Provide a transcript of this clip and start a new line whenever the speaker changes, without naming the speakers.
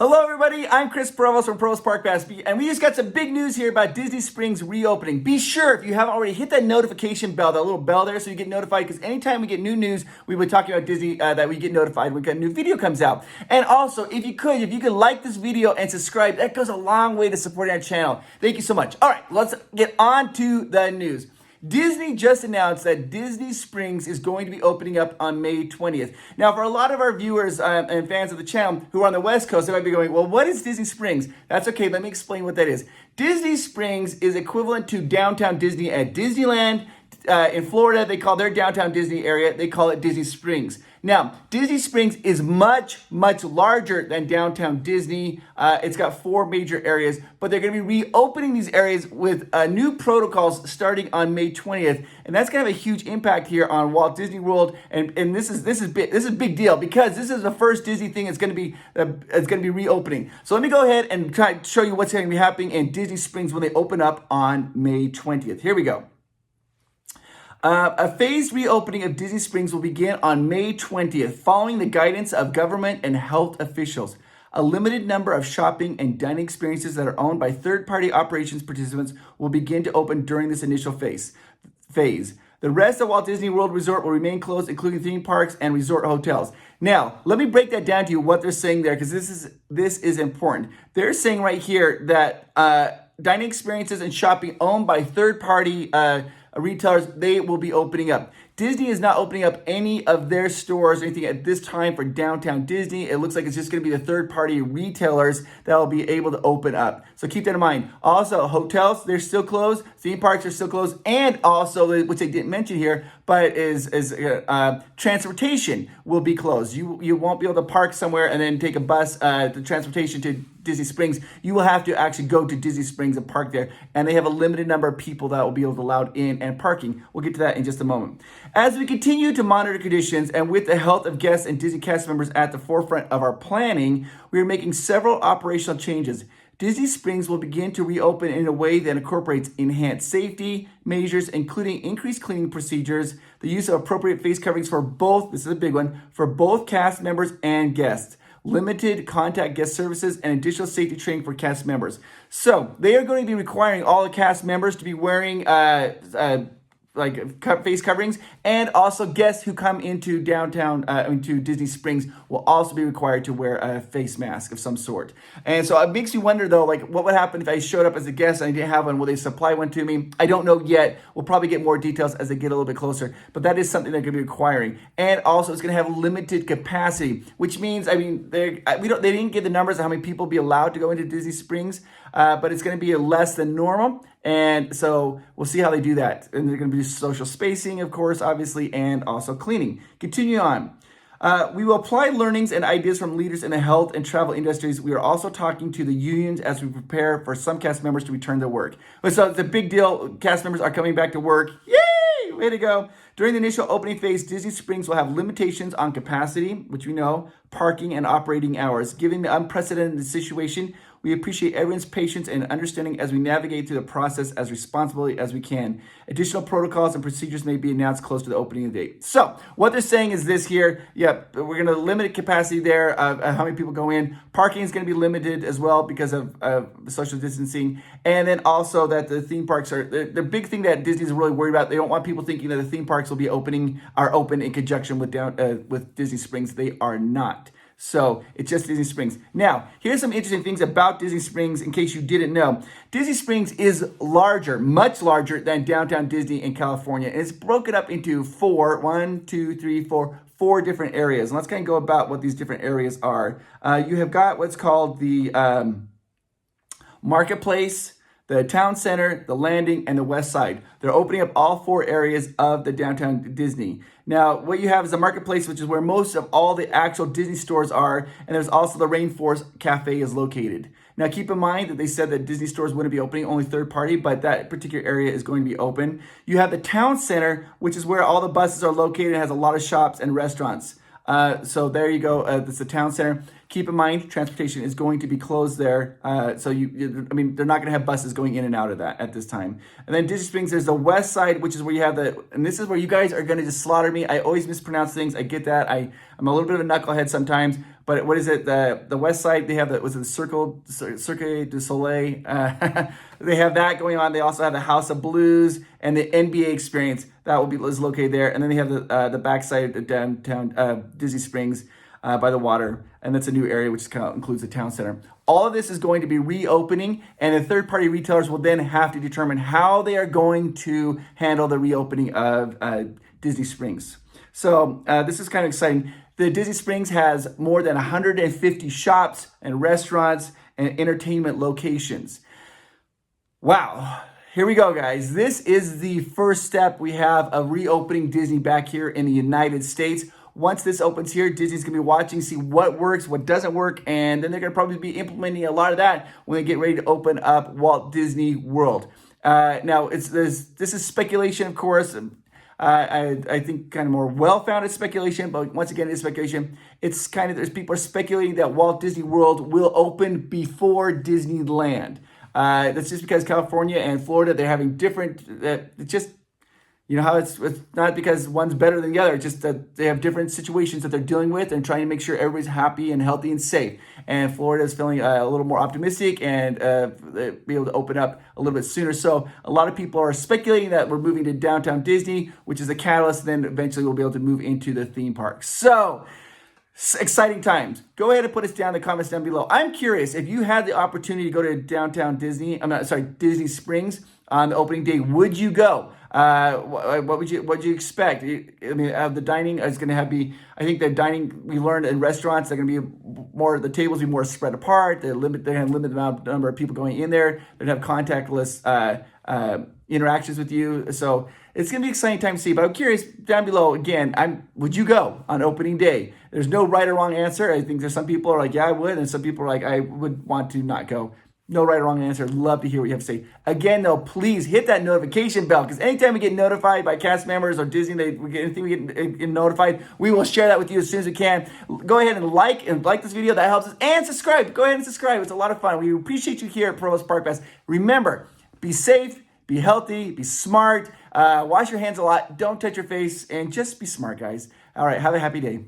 Hello, everybody. I'm Chris Provost from Provost Park Pass, and we just got some big news here about Disney Springs reopening. Be sure, if you haven't already, hit that notification bell, that little bell there, so you get notified, because anytime we get new news, we were talking about Disney, that we get notified when a new video comes out. And also, if you could like this video and subscribe, that goes a long way to supporting our channel. Thank you so much. All right, let's get on to the news. Disney just announced that Disney Springs is going to be opening up on May 20th. Now, for a lot of our viewers and fans of the channel who are on the West Coast, they might be going, well, what is Disney Springs? That's okay, let me explain what that is. Disney Springs is equivalent to downtown Disney at Disneyland. In Florida, they call their downtown Disney area, they call it Disney Springs. Now, Disney Springs is much, much larger than downtown Disney. It's got 4 major areas, but they're going to be reopening these areas with new protocols starting on May 20th. And that's going to have a huge impact here on Walt Disney World. And this is a big deal, because this is the first Disney thing that's going to be reopening. So let me go ahead and try to show you what's going to be happening in Disney Springs when they open up on May 20th. Here we go. A phased reopening of Disney Springs will begin on May 20th, following the guidance of government and health officials. A limited number of shopping and dining experiences that are owned by third-party operations participants will begin to open during this initial phase. The rest of Walt Disney World Resort will remain closed, including theme parks and resort hotels. Now, let me break that down to you, what they're saying there, because this is important. They're saying right here that dining experiences and shopping owned by third-party retailers, they will be opening up. Disney is not opening up any of their stores or anything at this time for downtown Disney. It looks like it's just going to be the third-party retailers that will be able to open up. So keep that in mind. Also, hotels, they're still closed. Theme parks are still closed. And also, which they didn't mention here, but is transportation will be closed. You won't be able to park somewhere and then take a bus, the transportation to Disney Springs. You will have to actually go to Disney Springs and park there. And they have a limited number of people that will be able to allowed in and parking. We'll get to that in just a moment. As we continue to monitor conditions, and with the health of guests and Disney cast members at the forefront of our planning, we are making several operational changes. Disney Springs will begin to reopen in a way that incorporates enhanced safety measures, including increased cleaning procedures, the use of appropriate face coverings for both, this is a big one, for both cast members and guests, limited contact guest services, and additional safety training for cast members. So they are going to be requiring all the cast members to be wearing face coverings, and also guests who come into into Disney Springs will also be required to wear a face mask of some sort. And so it makes you wonder, though, like, what would happen if I showed up as a guest and I didn't have one? Will they supply one to me? I don't know yet. We'll probably get more details as they get a little bit closer, but that is something they're going to be requiring. And also, it's going to have limited capacity, which means, I mean, they didn't give the numbers of how many people will be allowed to go into Disney Springs, but it's going to be less than normal. And so we'll see how they do that. And they're going to be social spacing, of course, obviously, and also cleaning. Continue on. We will apply learnings and ideas from leaders in the health and travel industries. We are also talking to the unions as we prepare for some cast members to return to work. So it's a big deal. Cast members are coming back to work. Yay! Way to go. During the initial opening phase, Disney Springs will have limitations on capacity, which we know, parking, and operating hours. Given the unprecedented situation, we appreciate everyone's patience and understanding as we navigate through the process as responsibly as we can. Additional protocols and procedures may be announced close to the opening date. So what they're saying is this here. Yeah, we're going to limit capacity there of how many people go in. Parking is going to be limited as well because of social distancing. And then also that the theme parks are the big thing that Disney's really worried about. They don't want people thinking that the theme parks will be open in conjunction with Disney Springs. They are not. So it's just Disney Springs. Now, here's some interesting things about Disney Springs in case you didn't know. Disney Springs is larger, much larger than downtown Disney in California. And it's broken up into four different areas. And let's kind of go about what these different areas are. You have got what's called the Marketplace, the Town Center, the Landing, and the West Side. They're opening up all 4 areas of the downtown Disney. Now, what you have is the Marketplace, which is where most of all the actual Disney stores are, and there's also the Rainforest Cafe is located. Now, keep in mind that they said that Disney stores wouldn't be opening, only third party, but that particular area is going to be open. You have the Town Center, which is where all the buses are located. It has a lot of shops and restaurants. So there you go. That's the Town Center. Keep in mind, transportation is going to be closed there. So they're not going to have buses going in and out of that at this time. And then Disney Springs, there's the West Side, which is where you have and this is where you guys are going to just slaughter me. I always mispronounce things. I get that. I'm a little bit of a knucklehead sometimes, But what is it? The west side, they have the Cirque du Soleil. They have that going on. They also have the House of Blues and the NBA experience that is located there. And then they have the backside of downtown Disney Springs by the water, and that's a new area which includes the town center. All of this is going to be reopening, and the third-party retailers will then have to determine how they are going to handle the reopening of Disney Springs. So this is kind of exciting. The Disney Springs has more than 150 shops and restaurants and entertainment locations. Wow. Here we go, guys. This is the first step we have of reopening Disney back here in the United States. Once this opens here, Disney's going to be watching, see what works, what doesn't work, and then they're going to probably be implementing a lot of that when they get ready to open up Walt Disney World. Now, this is speculation, of course. I think kind of more well-founded speculation, but once again, it's speculation. It's kind of, there's people are speculating that Walt Disney World will open before Disneyland. That's just because California and Florida, they're having different, it's just, you know how it's not because one's better than the other, it's just that they have different situations that they're dealing with and trying to make sure everybody's happy and healthy and safe. And Florida is feeling a little more optimistic and be able to open up a little bit sooner. So a lot of people are speculating that we're moving to downtown Disney, which is a catalyst. Then eventually we'll be able to move into the theme park. So exciting times. Go ahead and put us down in the comments down below. I'm curious, if you had the opportunity to go to downtown Disney, Disney Springs on the opening day, would you go? What would you expect? I mean, the dining is going to I think the dining we learned in restaurants, they're going to be more, the tables will be more spread apart. They're going to limit the number of people going in there. They're going to have contactless interactions with you. So it's going to be an exciting time to see. But I'm curious, down below, again, would you go on opening day? There's no right or wrong answer. I think there's some people are like, yeah, I would. And some people are like, I would want to not go. No right or wrong answer. Love to hear what you have to say. Again, though, please hit that notification bell, because anytime we get notified by cast members or Disney, we get notified, we will share that with you as soon as we can. Go ahead and like this video. That helps us. And subscribe. Go ahead and subscribe. It's a lot of fun. We appreciate you here at Provost Park Pass. Remember, be safe, be healthy, be smart, wash your hands a lot, don't touch your face, and just be smart, guys. All right, have a happy day.